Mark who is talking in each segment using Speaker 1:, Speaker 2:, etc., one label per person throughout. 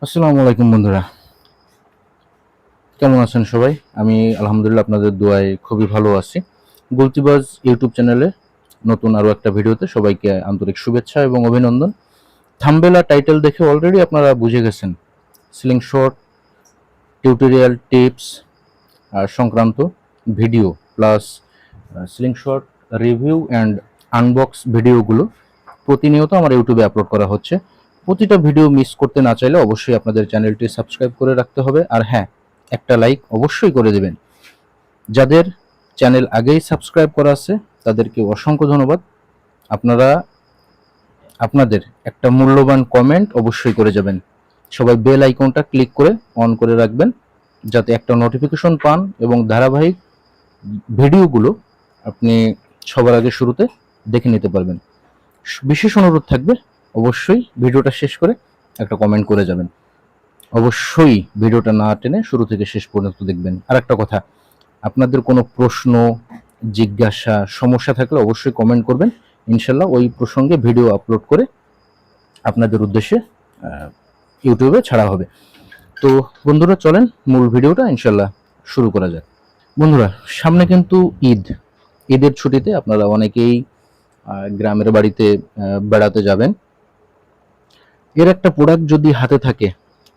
Speaker 1: আসসালামু আলাইকুম বন্ধুরা, কেমন আছেন সবাই? আমি আলহামদুলিল্লাহ আপনাদের দোয়ায় খুবই ভালো আছি। গুলতিবাজ ইউটিউব চ্যানেলে নতুন আরও একটা ভিডিওতে সবাইকে আন্তরিক শুভেচ্ছা এবং অভিনন্দন। থাম্বনেল আর টাইটেল দেখে অলরেডি আপনারা বুঝে গেছেন স্লিংশট টিউটোরিয়াল টিপস সংক্রান্ত video plus slingshot review and unbox ভিডিওগুলো প্রতিনিয়ত আমার ইউটিউবে আপলোড করা হচ্ছে। প্রতিটা ভিডিও মিস করতে না চাইলে অবশ্যই আপনাদের চ্যানেলটি সাবস্ক্রাইব করে রাখতে হবে, আর হ্যাঁ, একটা লাইক অবশ্যই করে দেবেন। যাদের চ্যানেল আগেই সাবস্ক্রাইব করা আছে তাদেরকে অসংখ্য ধন্যবাদ। আপনারা আপনাদের একটা মূল্যবান কমেন্ট অবশ্যই করে যাবেন। সবাই বেল আইকনটা ক্লিক করে অন করে রাখবেন যাতে একটা নোটিফিকেশন পান এবং ধারাবাহিক ভিডিওগুলো আপনি সবার আগে শুরুতে দেখে নিতে পারবেন। বিশেষ অনুরোধ থাকবে, অবশ্যই ভিডিওটা শেষ করে একটা কমেন্ট করে যাবেন। অবশ্যই ভিডিওটা না টেনে শুরু থেকে শেষ পর্যন্ত দেখবেন। আর একটা কথা, আপনাদের কোনো প্রশ্ন, জিজ্ঞাসা, সমস্যা থাকলে অবশ্যই কমেন্ট করবেন। ইনশাল্লাহ ওই প্রসঙ্গে ভিডিও আপলোড করে আপনাদের উদ্দেশ্যে ইউটিউবে ছাড়া হবে। তো বন্ধুরা, চলেন মূল ভিডিওটা ইনশাল্লাহ শুরু করা যাক। বন্ধুরা, সামনে কিন্তু ঈদের ছুটিতে আপনারা অনেকেই গ্রামের বাড়িতে বেড়াতে যাবেন। এর একটা প্রোডাক্ট যদি হাতে থাকে,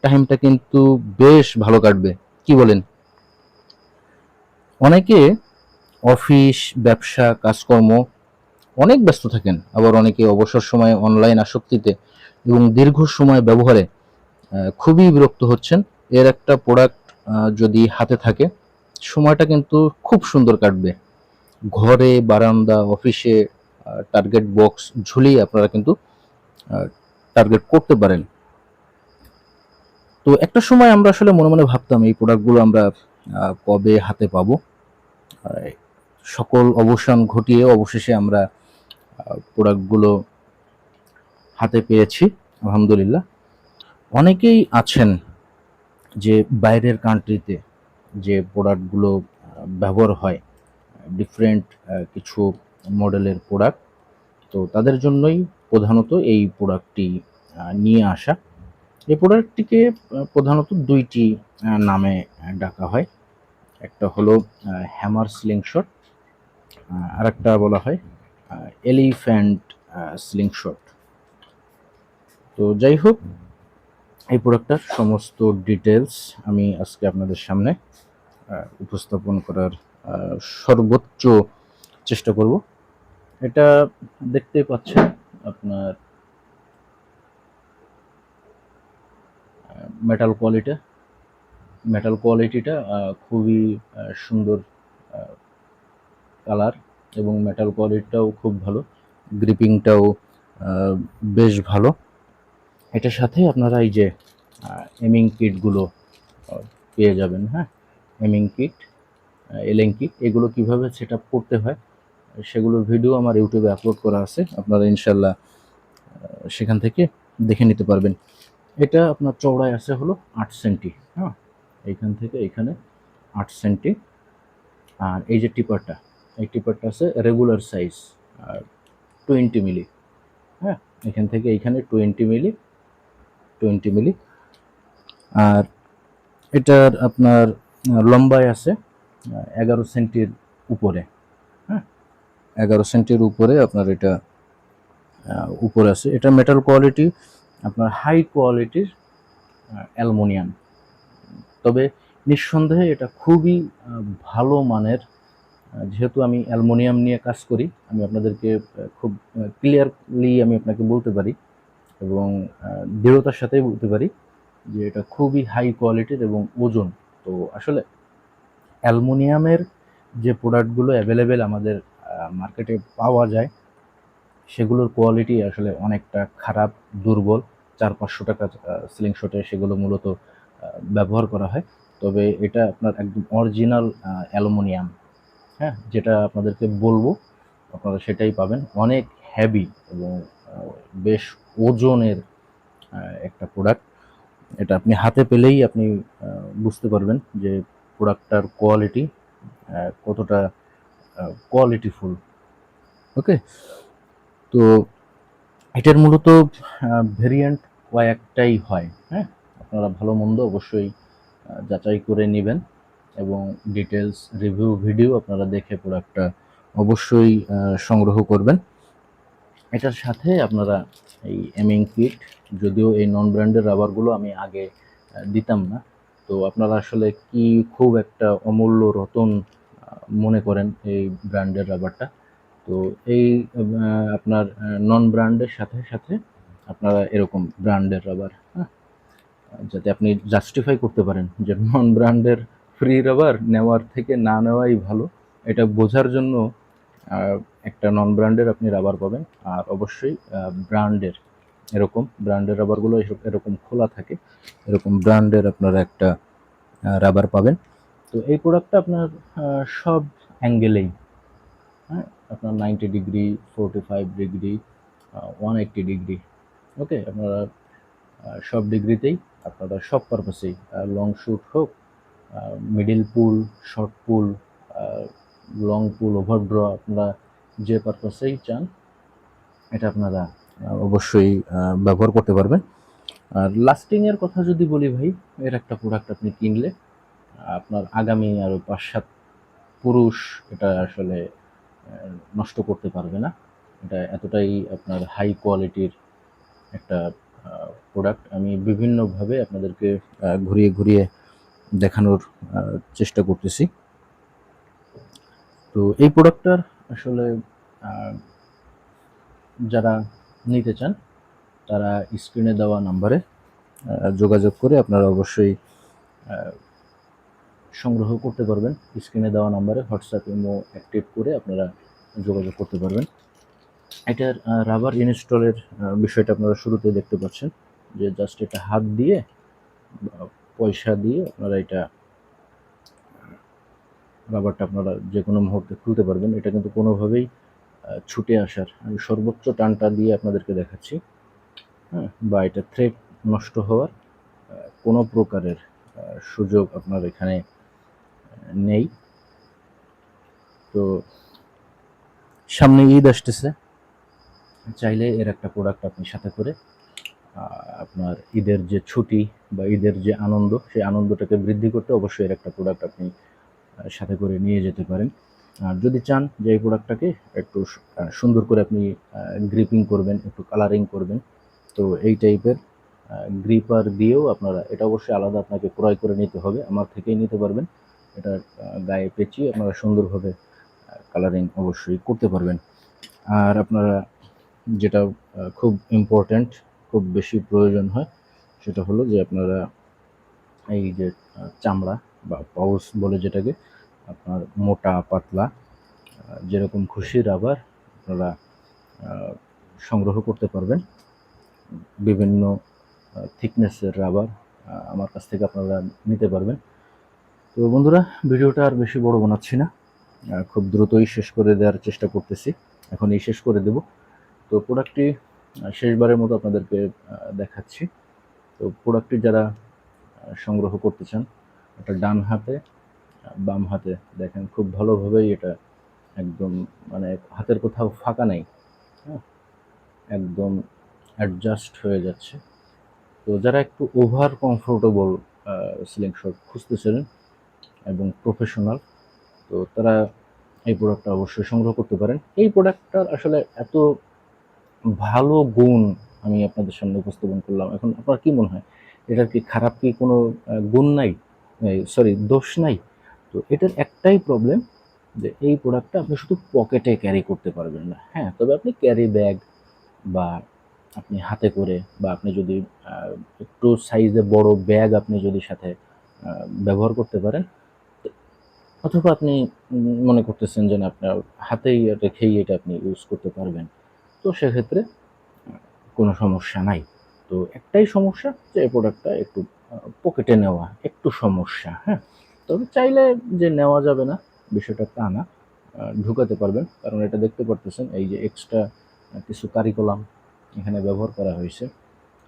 Speaker 1: টাইমটা কিন্তু বেশ ভালো কাটবে, কি বলেন? অনেকে অফিস, ব্যবসা, কাজকর্ম অনেক ব্যস্ত থাকেন, আবার অনেকে অবসর সময়ে অনলাইন আসক্তিতে এবং দীর্ঘ সময় ব্যবহারে খুবই বিরক্ত হচ্ছেন। এর একটা প্রোডাক্ট যদি হাতে থাকে, সময়টা কিন্তু খুব সুন্দর কাটবে। ঘরে, বারান্দা, অফিসে টার্গেট বক্স ঝুলিয়ে আপনারা কিন্তু টার্গেট করতে পারেন। তো একটা সময় আমরা আসলে মনে মনে ভাবতাম এই প্রোডাক্টগুলো আমরা কবে হাতে পাবো। সকল অবসান ঘটিয়ে অবশেষে আমরা প্রোডাক্টগুলো হাতে পেয়েছি, আলহামদুলিল্লাহ। অনেকেই আছেন যে বাইরের কান্ট্রিতে যে প্রোডাক্টগুলো ব্যবহার হয়, ডিফারেন্ট কিছু মডেলের প্রোডাক্ট, তো তাদের জন্যই প্রধানত এই প্রোডাক্টটি নিয়ে আসা। এই প্রোডাক্টটিকে প্রধানত দুইটি নামে ডাকা হয়। একটা হলো হ্যামার স্লিংশট, আর একটা বলা হয় এলিফ্যান্ট স্লিংশট। তো যাই হোক, এই প্রোডাক্টটার সমস্ত ডিটেলস আমি আজকে আপনাদের সামনে উপস্থাপন করার সর্বোচ্চ চেষ্টা করব। এটা দেখতে পাচ্ছেন আপনার মেটাল কোয়ালিটিটা খুবই সুন্দর কালার, এবং মেটাল কোয়ালিটিটাও খুব ভালো, গ্রিপিংটাও বেশ ভালো। এটার সাথে আপনারা এই যে এমিং কিটগুলো পেয়ে যাবেন। হ্যাঁ, এমিং কিট, এলিং কিট, এগুলো কিভাবে সেট আপ করতে হয় সেগুলোর ভিডিও আমার ইউটিউবে আপলোড করা আছে, আপনারা ইনশাল্লাহ সেখান থেকে দেখে নিতে পারবেন। এটা আপনার চওড়ায় আছে হলো 8 সেন্টি। হ্যাঁ, এইখান থেকে এইখানে 8 সেন্টি। আর এই যে টিপারটা, এই টিপারটা আছে রেগুলার সাইজ 20 মিলি। হ্যাঁ, এখান থেকে এইখানে 20 মিলি। আর এটার আপনার লম্বায় আছে 11 সেন্টির উপরে। হ্যাঁ, 11 সেন্টির উপরে আপনার এটা উপরে আছে। এটা মেটাল কোয়ালিটি আপনার হাই কোয়ালিটির অ্যালুমিনিয়াম, তবে নিঃসন্দেহে এটা খুবই ভালো মানের। যেহেতু আমি অ্যালুমিনিয়াম নিয়ে কাজ করি, আমি আপনাদেরকে খুব ক্লিয়ারলি আমি আপনাকে বলতে পারি এবং দৃঢ়তার সাথেই বলতে পারি যে এটা খুবই হাই কোয়ালিটির এবং ওজন। তো আসলে অ্যালুমিনিয়ামের যে প্রোডাক্টগুলো অ্যাভেলেবেল আমাদের মার্কেটে পাওয়া যায়, সেগুলোর কোয়ালিটি আসলে অনেকটা খারাপ, দুর্বল। 400-500 টাকা সিলিং শটে সেগুলো মূলত ব্যবহার করা হয়। তবে এটা আপনার একদম অরিজিনাল অ্যালুমিনিয়াম। হ্যাঁ, যেটা আপনাদেরকে বলবো আপনারা সেটাই পাবেন। অনেক হেভি এবং বেশ ওজনের একটা প্রোডাক্ট। এটা আপনি হাতে পেলেই আপনি বুঝতে পারবেন যে প্রোডাক্টটার কোয়ালিটি কতটা কোয়ালিটিফুল। ওকে, তো এটার মূলত ভেরিয়েন্ট কয়েকটাই হয়। হ্যাঁ, আপনারা ভালো মন্দ অবশ্যই যাচাই করে নেবেন এবং ডিটেলস রিভিউ ভিডিও আপনারা দেখে প্রোডাক্টটা অবশ্যই সংগ্রহ করবেন। এটার সাথে আপনারা এই এমিং কিট, যদিও এই নন ব্র্যান্ডের রাবারগুলো আমি আগে দিতাম না, তো আপনারা আসলে কি খুব একটা অমূল্য রতন মনে করেন এই ব্র্যান্ডের রাবারটা, তো এই আপনার নন ব্র্যান্ডের সাথে সাথে আপনারা এরকম ব্র্যান্ডের রাবার, হ্যাঁ, যাতে আপনি জাস্টিফাই করতে পারেন যে নন ব্র্যান্ডের ফ্রি রাবার নেওয়ার থেকে না নেওয়াই ভালো, এটা বোঝার জন্য একটা নন ব্র্যান্ডের আপনি রাবার পাবেন। আর অবশ্যই ব্র্যান্ডের, এরকম ব্র্যান্ডের রাবারগুলো এরকম খোলা থাকে, এরকম ব্র্যান্ডের আপনারা একটা রাবার পাবেন। তো এই প্রোডাক্টটা আপনার সব অ্যাঙ্গেলেই, হ্যাঁ, আপনার 90 ডিগ্রি, 45 ডিগ্রি, 180 ডিগ্রি, ওকে, আপনারা সব ডিগ্রিতেই আপনারা সব পারপাসেই, লং শ্যুট হোক, মিডিল পুল, শর্ট পুল, লং পুল, ওভারড্র, আপনারা যে পারপাসেই চান এটা আপনারা অবশ্যই ব্যবহার করতে পারবেন। আর লাস্টিংয়ের কথা যদি বলি ভাই, এর একটা প্রোডাক্ট আপনি কিনলে আপনার আগামী আরও 5-7 পুরুষ এটা আসলে নষ্ট করতে পারবে না। এটা এতটাই আপনার হাই কোয়ালিটির একটা প্রোডাক্ট। আমি বিভিন্নভাবে আপনাদেরকে ঘুরিয়ে ঘুরিয়ে দেখানোর চেষ্টা করতেছি। তো এই প্রোডাক্টটার আসলে যারা নিতে চান তারা স্ক্রিনে দেওয়া নাম্বারে যোগাযোগ করে আপনারা অবশ্যই সংগ্রহ করতে পারবেন। স্ক্রিনে দেওয়া নাম্বারে হোয়াটসঅ্যাপ ইমো অ্যাক্টিভ করে আপনারা যোগাযোগ করতে পারবেন। এটার রাবার ইনস্টলের বিষয়টা আপনারা শুরুতে দেখতে পাচ্ছেন, যে জাস্ট এটা হাত দিয়ে পয়সা দিয়ে আপনারা এটা রাবারটা আপনারা যে কোনো মুহূর্তে খুলতে পারবেন। এটা কিন্তু কোনোভাবেই ছুটে আসার, আমি সর্বোচ্চ টানটা দিয়ে আপনাদেরকে দেখাচ্ছি, হ্যাঁ, বা এটা থ্রেড নষ্ট হওয়ার কোনো প্রকারের সুযোগ আপনার এখানে নেই। তো সামনে ঈদ আসতেছে, চাইলে এর একটা প্রোডাক্ট আপনি সাথে করে আপনার ঈদের যে ছুটি বা ঈদের যে আনন্দ, সেই আনন্দটাকে বৃদ্ধি করতে অবশ্যই এর একটা প্রোডাক্ট আপনি সাথে করে নিয়ে যেতে পারেন। আর যদি চান যে এই প্রোডাক্টটাকে একটু সুন্দর করে আপনি গ্রিপিং করবেন, একটু কালারিং করবেন, তো এই টাইপের গ্রিপার দিয়েও আপনারা, এটা অবশ্যই আলাদা আপনাকে ক্রয় করে নিতে হবে, আমার থেকেই নিতে পারবেন। এটা গায়ে পেঁচিয়ে আপনারা সুন্দরভাবে কালারিং অবশ্যই করতে পারবেন। আর আপনারা যেটা খুব ইম্পর্ট্যান্ট, খুব বেশি প্রয়োজন হয়, সেটা হলো যে আপনারা এই যে চামড়া বা পাউচ বলে যেটাকে, আপনার মোটা পাতলা যেরকম খুশি রাবার আপনারা সংগ্রহ করতে পারবেন। বিভিন্ন থিকনেসের রাবার আমার কাছ থেকে আপনারা নিতে পারবেন। তো বন্ধুরা, ভিডিওটা আর বেশি বড় বানাচ্ছি না, খুব দ্রুতই শেষ করে দেওয়ার চেষ্টা করতেছি, এখনই শেষ করে দেব। তো প্রোডাক্টটি শেষবারের মতো আপনাদেরকে দেখাচ্ছি। তো প্রোডাক্টটি যারা সংগ্রহ করতে চান, এটা ডান হাতে বাম হাতে দেখেন খুব ভালোভাবেই এটা একদম, মানে হাতের কোথাও ফাঁকা নেই, হ্যাঁ, একদম অ্যাডজাস্ট হয়ে যাচ্ছে। তো যারা একটু ওভার কমফোর্টেবল স্লিং শট খুঁজতেছিলেন এবং প্রফেশনাল, তো তারা এই প্রোডাক্টটা অবশ্যই সংগ্রহ করতে পারেন। এই প্রোডাক্টটার আসলে এত ভালো গুণ আমি আপনাদের সামনে উপস্থাপন করলাম, এখন আপনার কি মনে হয় এটার কি খারাপ কি কোনো গুণ নাই, সরি দোষ নাই? তো এটার একটাই প্রবলেম, যে এই প্রোডাক্টটা আপনি শুধু পকেটে ক্যারি করতে পারবেন না, হ্যাঁ, তবে আপনি ক্যারি ব্যাগ বা আপনি হাতে করে, বা আপনি যদি একটু সাইজে বড় ব্যাগ আপনি যদি সাথে ব্যবহার করতে পারেন, অথবা আপনি মনে করতেছেন যে না আপনার হাতেই রেখেই এটা আপনি ইউজ করতে পারবেন, তো সেক্ষেত্রে কোনো সমস্যা নাই। তো একটাই সমস্যা যে এই প্রোডাক্টটা একটু পকেটে নেওয়া একটু সমস্যা, হ্যাঁ, তবে চাইলে যে নেওয়া যাবে না বিষয়টা তা না, ঢুকাতে পারবেন, কারণ এটা দেখতে পারতেছেন এই যে এক্সট্রা কিছু কারিকুলাম এখানে ব্যবহার করা হয়েছে,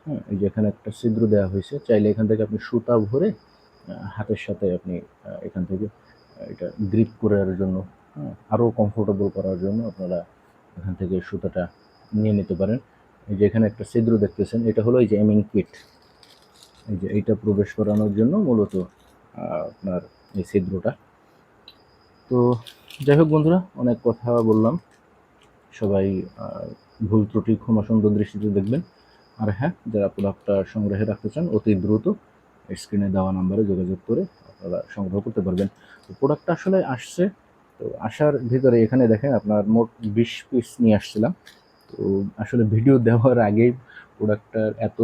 Speaker 1: হ্যাঁ, এই যে এখানে একটা ছিদ্র দেওয়া হয়েছে, চাইলে এখান থেকে আপনি সুতা ভরে হাতের সাথে আপনি এখান থেকে এটা গ্রিপ করার জন্য, হ্যাঁ, আরও কমফোর্টেবল করার জন্য আপনারা এখান থেকে সুতাটা নিয়ে নিতে পারেন। এই যে এখানে একটা ছিদ্র দেখতেছেন, এটা হলো এই যে এমিং কিট, এই যে এইটা প্রবেশ করানোর জন্য মূলত আপনার এই ছিদ্রটা। তো যাই হোক বন্ধুরা, অনেক কথা বললাম, সবাই ভুল ত্রুটি ক্ষমা সুন্দর দৃষ্টিতে দেখবেন। আর হ্যাঁ, যারা প্রোডাক্টটা সংগ্রহে রাখতে চান অতি দ্রুত স্ক্রিনে দেওয়া নাম্বারে যোগাযোগ করে আপনারা সংগ্রহ করতে পারবেন। তো প্রোডাক্টটা আসলে আসছে, তো আসার ভিতরে এখানে দেখেন আপনার মোট 20 পিস নিয়ে আসছিলাম। তো আসলে ভিডিও দেওয়ার আগেই প্রোডাক্টটার এত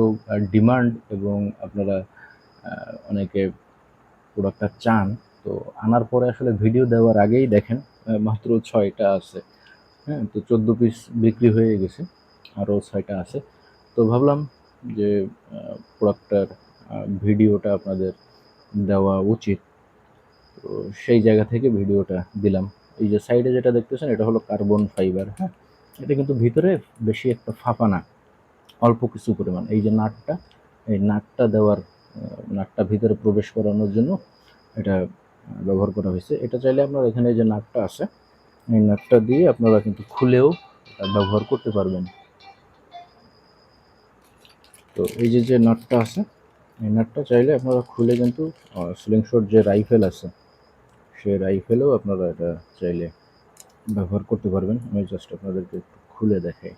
Speaker 1: ডিমান্ড এবং আপনারা অনেকে প্রোডাক্টটা চান, তো আনার পরে আসলে ভিডিও দেওয়ার আগেই দেখেন মাত্র 6টা আছে। হ্যাঁ, তো 14 পিস বিক্রি হয়ে গেছে, আরও 6টা আছে। তো ভাবলাম যে প্রোডাক্টটার ভিডিওটা আপনাদের দেওয়া উচিত, তো সেই জায়গা থেকে ভিডিওটা দিলাম। এই যে সাইডে যেটা দেখতেছেন এটা হলো কার্বন ফাইবার। হ্যাঁ, এটা কিন্তু ভিতরে বেশি একটা ফাঁপা না, অল্প কিছু পরিমাণ। এই যে নাটটা, এই নাটটা দেওয়ার নাটটা ভিতরে প্রবেশ করানোর জন্য এটা ব্যবহার করা হয়েছে। এটা চাইলে আপনার এখানে যে নাটটা আছে, এই নাটটা দিয়ে আপনারা কিন্তু খুলেও ব্যবহার করতে পারবেন। তো এই যে যে নাটটা আছে, এই নাটটা চাইলে আপনারা খুলে কিন্তু স্লিংশট যে রাইফেল আছে, সেই রাইফেলেও আপনারা এটা চাইলে ব্যবহার করতে পারবেন। আমি জাস্ট আপনাদেরকে একটু খুলে দেখাই।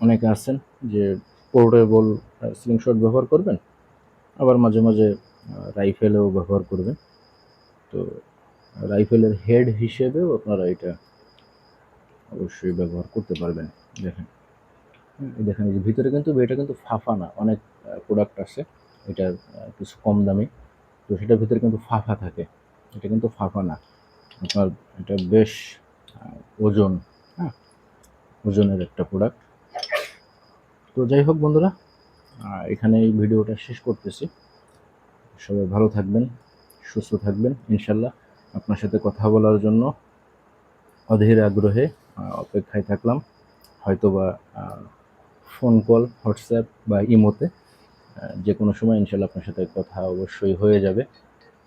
Speaker 1: অনেকে আছেন যে পোর্টেবল স্লিংশট ব্যবহার করবেন, আবার মাঝে মাঝে রাইফেলেও ব্যবহার করবেন। তো রাইফেলের হেড হিসেবেও আপনারা এটা অবশ্যই ব্যবহার করতে পারবেন। দেখেন, দেখেন এই যে ভিতরে কিন্তু এটা কিন্তু ফাঁপা না। অনেক প্রোডাক্ট আছে এটার কিছু কম দামি, তো সেটার ভিতরে কিন্তু ফাঁপা থাকে, এটা কিন্তু ফাঁপা না আপনার। এটা বেশ ওজন, হ্যাঁ, ওজনের একটা প্রোডাক্ট। তো যাই হোক বন্ধুরা, এখানে এই ভিডিওটা শেষ করতেছি। সবাই ভালো থাকবেন, সুস্থ থাকবেন ইনশাল্লাহ। আপনার সাথে কথা বলার জন্য অধীর আগ্রহে অপেক্ষায় থাকলাম। হয়তোবা ফোন কল, হোয়াটসঅ্যাপ বা ইমোতে যে কোনো সময় ইনশাল্লাহ আপনার সাথে কথা অবশ্যই হয়ে যাবে।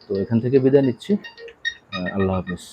Speaker 1: তো এখান থেকে বিদায় নিচ্ছি। আল্লাহ হাফেজ।